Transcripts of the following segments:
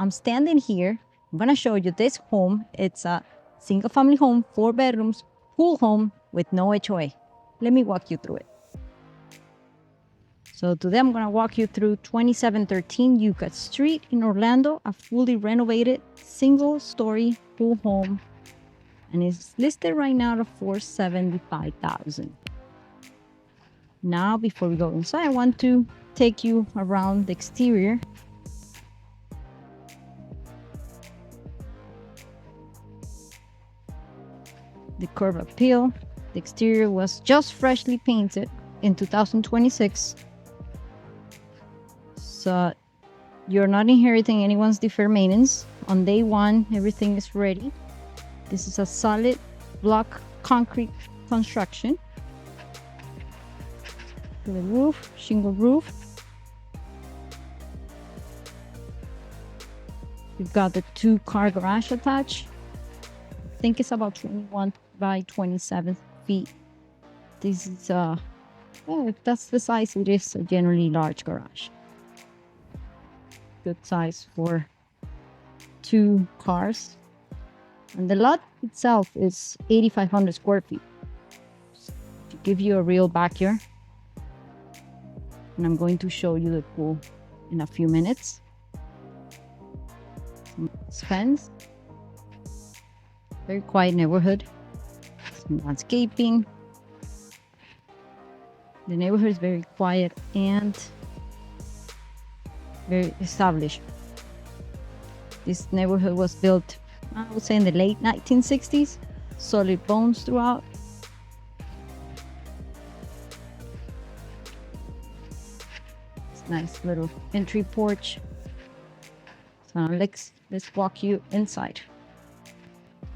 I'm standing here. I'm gonna show you this home. It's a single family home, 4 bedrooms, pool home with no HOA. Let me walk you through it. So today I'm gonna walk you through 2713 Yucca Street in Orlando, a fully renovated single story pool home. And it's listed right now at $475,000. Now, before we go inside, I want to take you around the exterior. The curb appeal. The exterior was just freshly painted in 2026. So you're not inheriting anyone's deferred maintenance. On day one, everything is ready. This is a solid block concrete construction. To the roof, shingle roof. We've got the 2-car garage attached. I think it's about 21 by 27 feet. This is well, if that's the size, it is a generally large garage. Good size for 2 cars. And the lot itself is 8,500 square feet. To give you a real backyard. And I'm going to show you the pool in a few minutes. It's fenced. Very quiet neighborhood. Some landscaping. The neighborhood is very quiet and very established. This neighborhood was built, I would say, in the late 1960s. Solid bones throughout. Nice little entry porch. So let's walk you inside.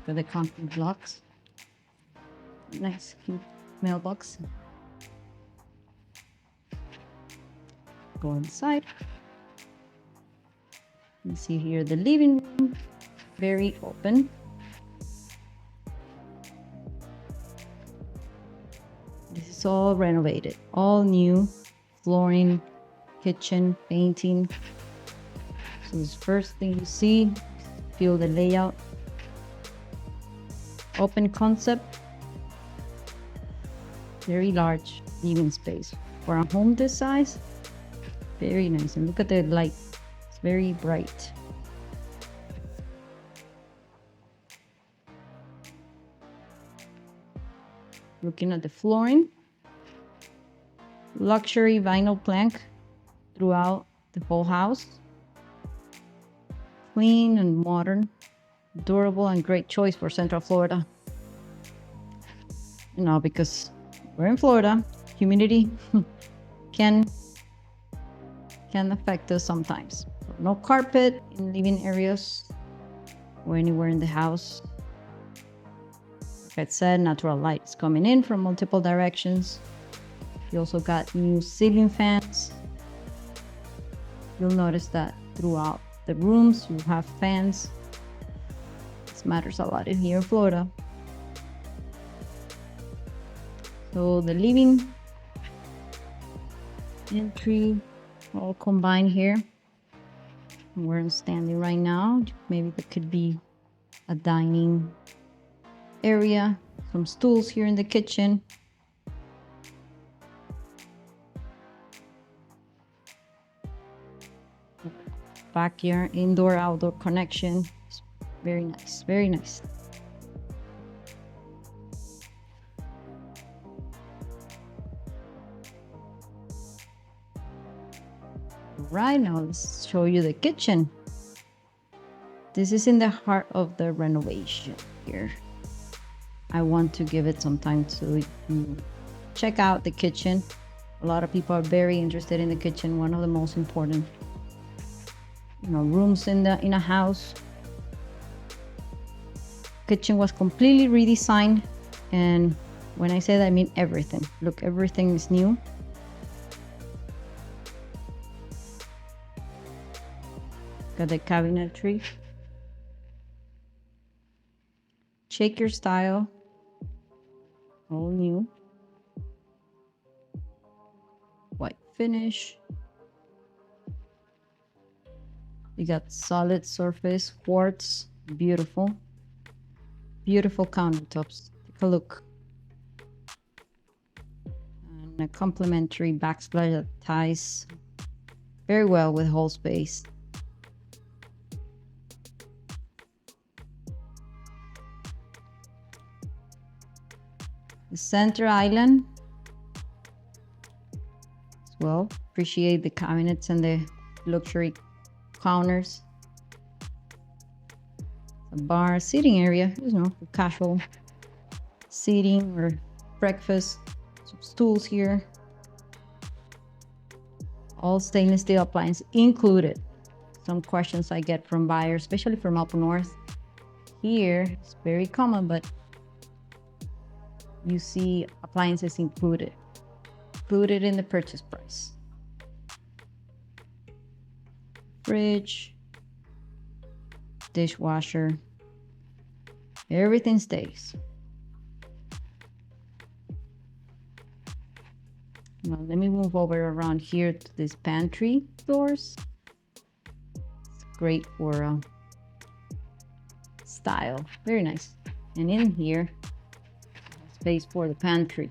Look at the concrete blocks. Nice cute mailbox. Go inside. You see here the living room, very open. This is all renovated, all new flooring, kitchen, painting. So this first thing you see, feel the layout. Open concept. Very large living space. For a home this size, very nice. And look at the light, it's very bright. Looking at the flooring, luxury vinyl plank throughout the whole house. Clean and modern, durable and great choice for Central Florida. You know, because we're in Florida, humidity can affect us sometimes. So no carpet in living areas or anywhere in the house. Like I said, natural light is coming in from multiple directions. You also got new ceiling fans. You'll notice that throughout the rooms you have fans. This matters a lot in here in Florida. So the living, entry, all combined here. Where I'm standing right now, maybe there could be a dining area, some stools here in the kitchen. Backyard, indoor, outdoor connection. Very nice, very nice. Right, now let's show you the kitchen. This is in the heart of the renovation here. I want to give it some time to check out the kitchen. A lot of people are very interested in the kitchen. One of the most important, rooms in a house. Kitchen was completely redesigned, and when I say that, I mean everything. Look, everything is new. Got the cabinetry, shaker style, all new, white finish. You got solid surface, quartz, beautiful. Beautiful countertops. Take a look. And a complementary backsplash that ties very well with whole space. The center island as well. Appreciate the cabinets and the luxury counters. A bar seating area, you know, for casual seating or breakfast. Some stools here. All stainless steel appliances included. Some questions I get from buyers, especially from up north. Here, it's very common, but you see appliances included in the purchase price. Fridge, dishwasher, everything stays. Now let me move over around here to this pantry doors. It's great for style, very nice. And in here, space for the pantry.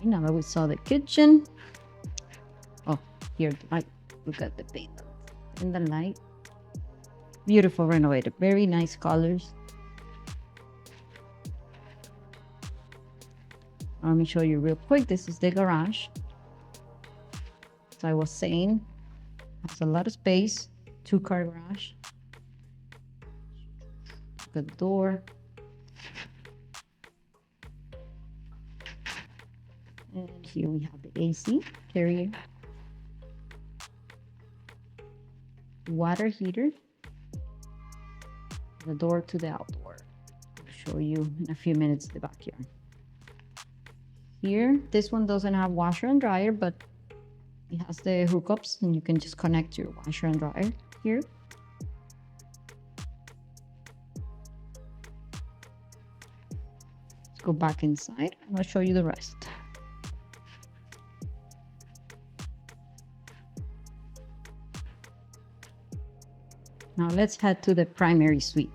Now that we saw the kitchen, oh, here, look at the paint in the light. Beautiful renovated, very nice colors. Let me show you real quick. This is the garage. As I was saying, has a lot of space, 2-car garage. The door. And here we have the AC carrier. Water heater. The door to the outdoor. I'll show you in a few minutes the backyard. Here, this one doesn't have washer and dryer, but it has the hookups and you can just connect your washer and dryer here. Let's go back inside and I'll show you the rest. Now let's head to the primary suite.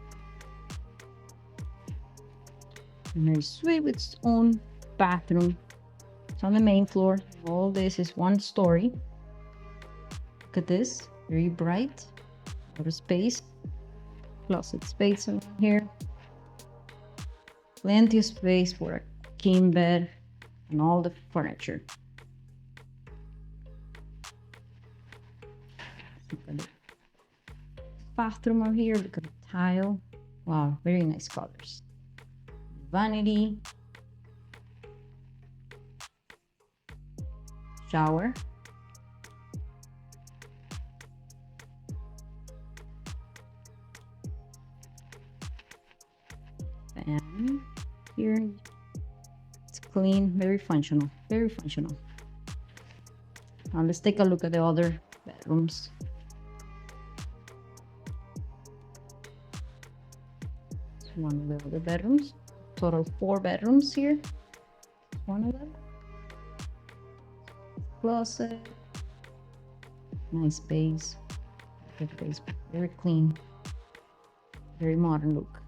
Primary suite with its own bathroom. It's on the main floor. All this is 1 story. Look at this, very bright. A lot of space. Closet space around here. Plenty of space for a king bed and all the furniture. Look at the bathroom over here. Look at the tile. Wow, very nice colors. Vanity. Shower. And here it's clean, very functional, very functional. Now let's take a look at the other bedrooms. It's one of the other bedrooms. Total 4 bedrooms here. One of them. Closet. Nice space. Very clean. Very modern look.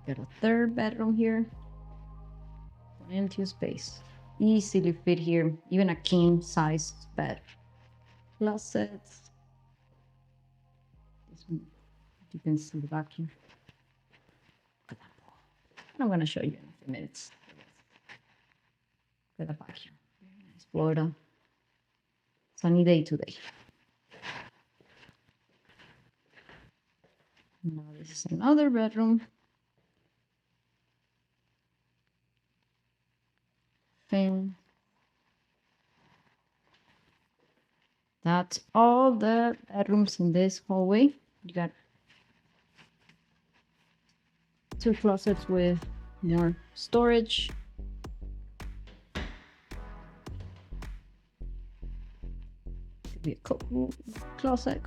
Got a 3rd bedroom here. Plenty of space. Easily fit here, even a king size bed. Closets. This one, you can see the vacuum. Look at that. I'm gonna show you in a few minutes. Look at the vacuum. Very nice. Florida. Sunny day today. Now this is another bedroom. Fan. That's all the bedrooms in this hallway. You got 2 closets with more storage. Could be a coat closet.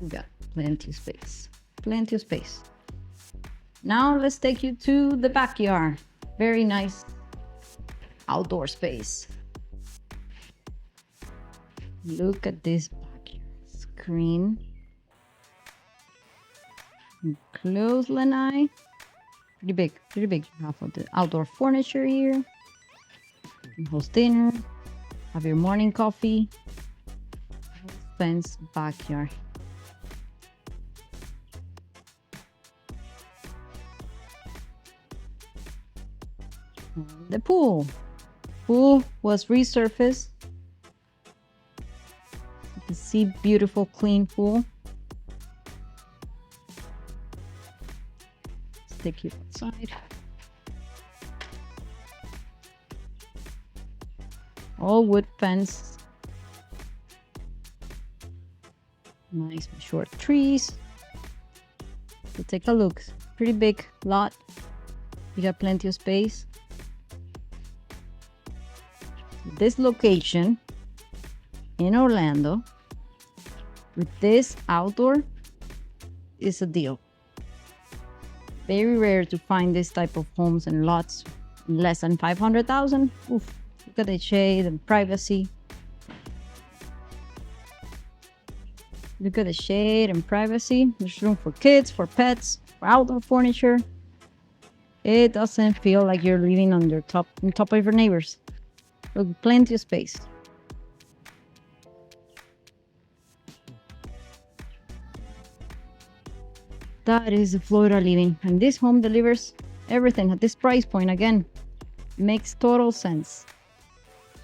We got plenty of space. Plenty of space. Now let's take you to the backyard. Very nice outdoor space. Look at this backyard. Screen. Enclosed lanai. Pretty big, pretty big. You have the outdoor furniture here. You host dinner. Have your morning coffee. Fence backyard. The pool. Pool was resurfaced. You can see beautiful, clean pool. Let's take you outside. All wood fence. Nice short trees. So take a look. Pretty big lot. You got plenty of space. This location in Orlando with this outdoor is a deal. Very rare to find this type of homes and lots less than 500,000. Oof, look at the shade and privacy. Look at the shade and privacy. There's room for kids, for pets, for outdoor furniture. It doesn't feel like you're living on top of your neighbors. Look, plenty of space. That is the Florida living, and this home delivers everything at this price point. Again, it makes total sense.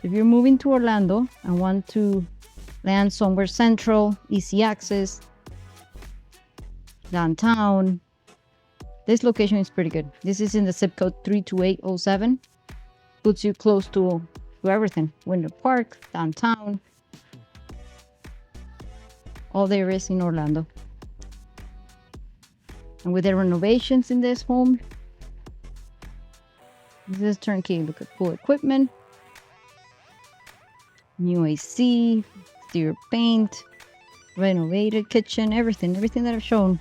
If you're moving to Orlando and want to land somewhere central, easy access, downtown, this location is pretty good. This is in the zip code 32807. Puts you close to everything. Winter Park, downtown, all there is in Orlando. And with the renovations in this home, this is turnkey. Look at pool equipment, new AC, exterior paint, renovated kitchen, everything that I've shown.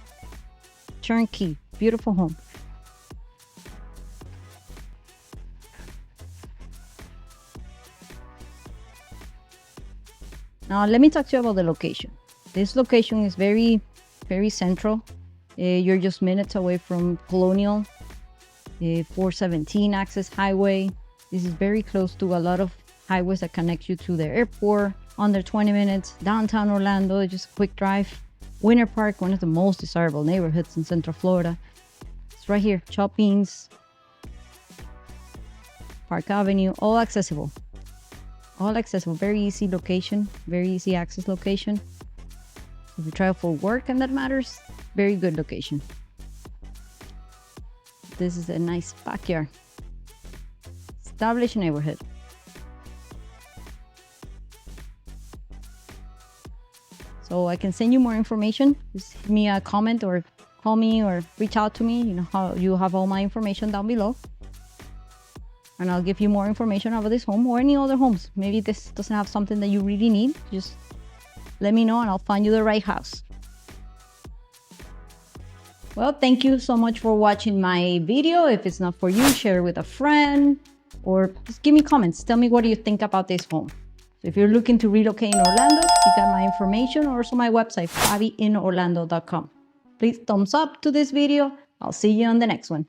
Turnkey, beautiful home. Now let me talk to you about the location. This location is very, very central. You're just minutes away from Colonial, 417 access highway. This is very close to a lot of highways that connect you to the airport. Under 20 minutes, downtown Orlando, just a quick drive. Winter Park, one of the most desirable neighborhoods in Central Florida. It's right here, Choppings, Park Avenue, all accessible. All accessible, very easy location, very easy access location. If you travel for work and that matters, very good location. This is a nice backyard. Established neighborhood. So I can send you more information. Just give me a comment or call me or reach out to me. You know how you have all my information down below. And I'll give you more information about this home or any other homes. Maybe this doesn't have something that you really need. Just let me know and I'll find you the right house. Well, thank you so much for watching my video. If it's not for you, share it with a friend or just give me comments. Tell me what do you think about this home. So if you're looking to relocate in Orlando, you got my information or also my website, FabiInOrlando.com. Please thumbs up to this video. I'll see you on the next one.